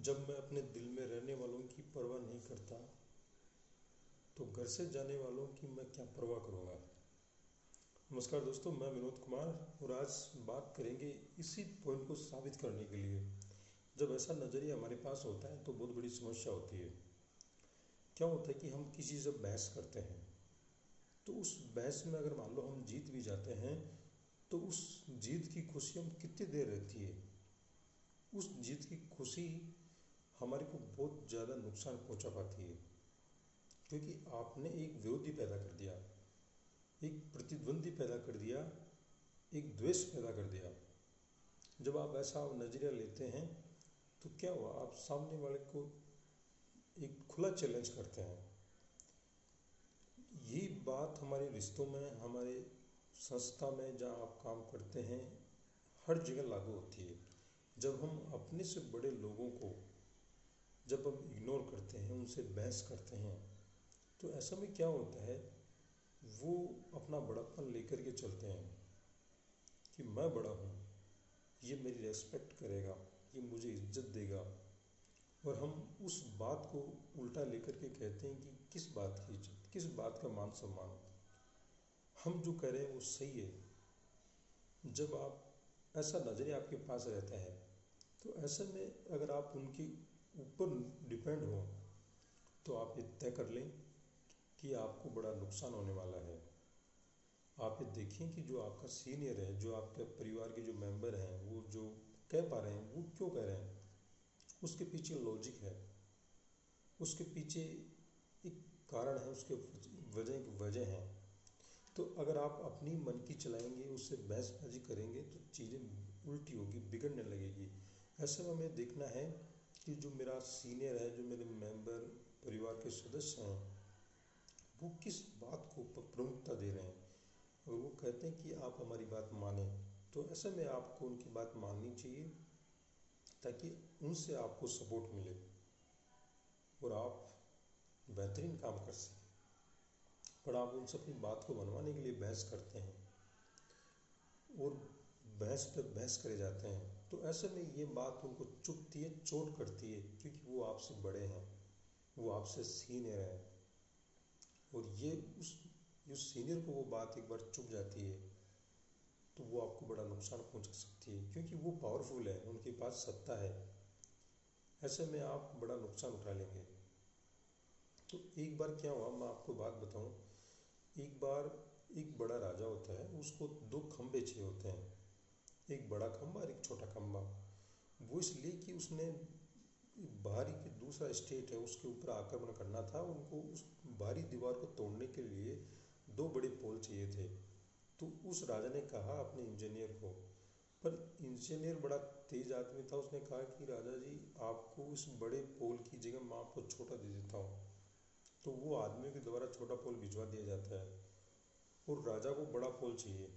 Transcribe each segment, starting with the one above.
जब मैं अपने दिल में रहने वालों की परवाह नहीं करता तो घर से जाने वालों की मैं क्या परवाह करूँगा। नमस्कार दोस्तों, मैं विनोद कुमार और आज बात करेंगे इसी पॉइंट को साबित करने के लिए। जब ऐसा नज़रिया हमारे पास होता है तो बहुत बड़ी समस्या होती है। क्या होता है कि हम किसी से बहस करते हैं तो उस बहस में अगर मान लो हम जीत भी जाते हैं तो उस जीत की खुशी हम कितनी देर रहती है। उस जीत की खुशी हमारे को बहुत ज़्यादा नुकसान पहुंचा पाती है, क्योंकि आपने एक विरोधी पैदा कर दिया, एक प्रतिद्वंदी पैदा कर दिया, एक द्वेष पैदा कर दिया। जब आप ऐसा नज़रिया लेते हैं तो क्या हुआ, आप सामने वाले को एक खुला चैलेंज करते हैं। यही बात हमारे रिश्तों में, हमारे संस्था में जहाँ आप काम करते हैं, हर जगह लागू होती है। जब हम अपने से बड़े लोगों को जब हम इग्नोर करते हैं, उनसे बहस करते हैं, तो ऐसा में क्या होता है, वो अपना बड़ापन लेकर के चलते हैं कि मैं बड़ा हूँ, ये मेरी रेस्पेक्ट करेगा, ये मुझे इज्जत देगा। और हम उस बात को उल्टा लेकर के कहते हैं कि किस बात की इज्जत, किस बात का मान सम्मान, हम जो कह रहे हैं वो सही है। जब आप ऐसा नज़रिया आपके पास रहता है तो ऐसे में अगर आप उनके ऊपर डिपेंड हो तो आप ये तय कर लें कि आपको बड़ा नुकसान होने वाला है। आप ये देखें कि जो आपका सीनियर है, जो आपके परिवार के जो मेंबर हैं, वो जो कह पा रहे हैं वो क्यों कह रहे हैं, उसके पीछे लॉजिक है, उसके पीछे एक कारण है, उसके वजह है। तो अगर आप अपनी मन की चलाएंगे, उससे बहसबाजी करेंगे तो चीज़ें उल्टी होगी, बिगड़ने लगेगी। ऐसे में हमें देखना है कि जो मेरा सीनियर है, जो मेरे मेंबर परिवार के सदस्य हैं, वो किस बात को प्रमुखता दे रहे हैं। और वो कहते हैं कि आप हमारी बात मानें, तो ऐसे में आपको उनकी बात माननी चाहिए ताकि उनसे आपको सपोर्ट मिले और आप बेहतरीन काम कर सकें। पर आप उनसे अपनी बात को मनवाने के लिए बहस करते हैं और बहस पे बहस करे जाते हैं, तो ऐसे में ये बात उनको चुभती है, चोट करती है, क्योंकि वो आपसे बड़े हैं, वो आपसे सीनियर हैं। और ये उस सीनियर को वो बात एक बार चुभ जाती है तो वो आपको बड़ा नुकसान पहुंचा सकती है, क्योंकि वो पावरफुल है, उनके पास सत्ता है। ऐसे में आप बड़ा नुकसान उठा लेंगे। तो एक बार क्या हुआ, मैं आपको बात बताऊं। एक बार एक बड़ा राजा होता है, उसको दो खंबे चाहिए होते हैं, एक बड़ा खंबा और एक छोटा खंबा। वो इसलिए कि उसने बाहरी की दूसरा स्टेट है उसके ऊपर आक्रमण करना था, उनको उस बाहरी दीवार को तोड़ने के लिए दो बड़े पोल चाहिए थे। तो उस राजा ने कहा अपने इंजीनियर को, पर इंजीनियर बड़ा तेज आदमी था, उसने कहा कि राजा जी, आपको उस बड़े पोल की जगह मैं आपको छोटा दे देता हूँ। तो वो आदमी के द्वारा छोटा पोल भिजवा दिया जाता है और राजा को बड़ा पोल चाहिए।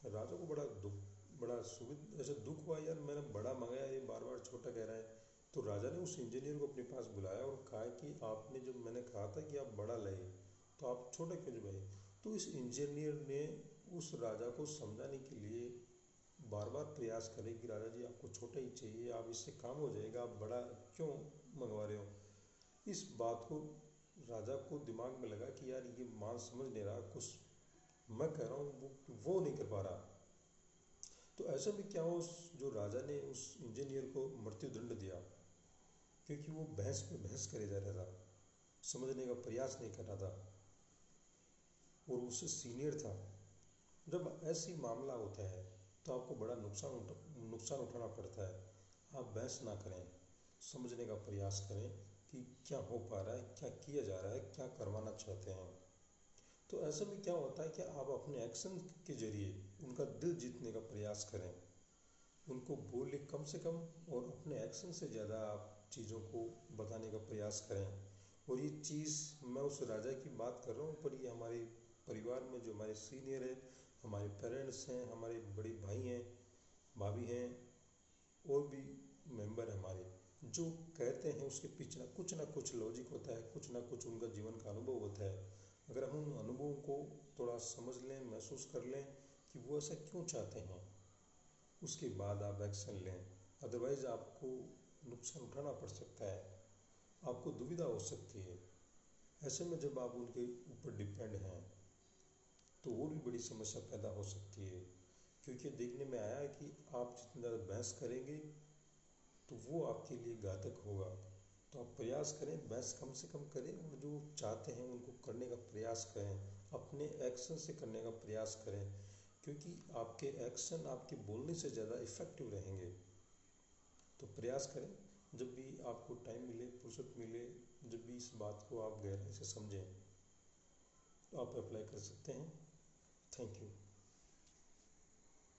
राजा को बड़ा सुविधा, ऐसा दुख हुआ, यार मैंने बड़ा मंगाया, ये बार बार छोटा कह रहा है। तो राजा ने उस इंजीनियर को अपने पास बुलाया और कहा कि आपने जब मैंने कहा था कि आप बड़ा लाइए तो आप छोटा क्यों जुबाई। तो इस इंजीनियर ने उस राजा को समझाने के लिए बार बार प्रयास करे कि राजा जी, आपको छोटा ही चाहिए, आप इससे काम हो जाएगा, आप बड़ा क्यों मंगवा रहे हो। इस बात को राजा को दिमाग में लगा कि यार ये मान समझ नहीं रहा, कुछ मैं कह रहा हूँ वो नहीं कर पा रहा। तो ऐसा भी क्या हो, जो राजा ने उस इंजीनियर को मृत्युदंड दिया, क्योंकि वो बहस पे बहस करे जा रहा था, समझने का प्रयास नहीं कर रहा था और उससे सीनियर था। जब ऐसी मामला होता है तो आपको बड़ा नुकसान उठाना पड़ता है। आप बहस ना करें, समझने का प्रयास करें कि क्या हो पा रहा है, क्या किया जा रहा है, क्या करवाना चाहते हैं। तो ऐसे में क्या होता है कि आप अपने एक्शन के जरिए उनका दिल जीतने का प्रयास करें, उनको बोले कम से कम और अपने एक्शन से ज़्यादा आप चीज़ों को बताने का प्रयास करें। और ये चीज़ मैं उस राजा की बात कर रहा हूँ, पर ये हमारे परिवार में जो हमारे सीनियर हैं, हमारे पेरेंट्स हैं, हमारे बड़े भाई हैं, भाभी हैं, और भी मेंबर हैं हमारे, जो कहते हैं उसके पीछे ना कुछ लॉजिक होता है, कुछ ना कुछ उनका जीवन का अनुभव होता है। अगर हम उन अनुभवों को थोड़ा समझ लें, महसूस कर लें कि वो ऐसा क्यों चाहते हैं, उसके बाद आप एक्शन लें। अदरवाइज़ आपको नुकसान उठाना पड़ सकता है, आपको दुविधा हो सकती है। ऐसे में जब आप उनके ऊपर डिपेंड हैं तो और भी बड़ी समस्या पैदा हो सकती है, क्योंकि देखने में आया है कि आप जितना ज़्यादा बहस करेंगे तो वो आपके लिए घातक होगा। तो आप प्रयास करें, बहस कम से कम करें और जो चाहते हैं उनको करने का प्रयास करें, अपने एक्शन से करने का प्रयास करें, क्योंकि आपके एक्शन आपके बोलने से ज़्यादा इफ़ेक्टिव रहेंगे। तो प्रयास करें, जब भी आपको टाइम मिले, फुर्सत मिले, जब भी इस बात को आप गहराई से समझें तो आप अप्लाई कर सकते हैं। Thank you.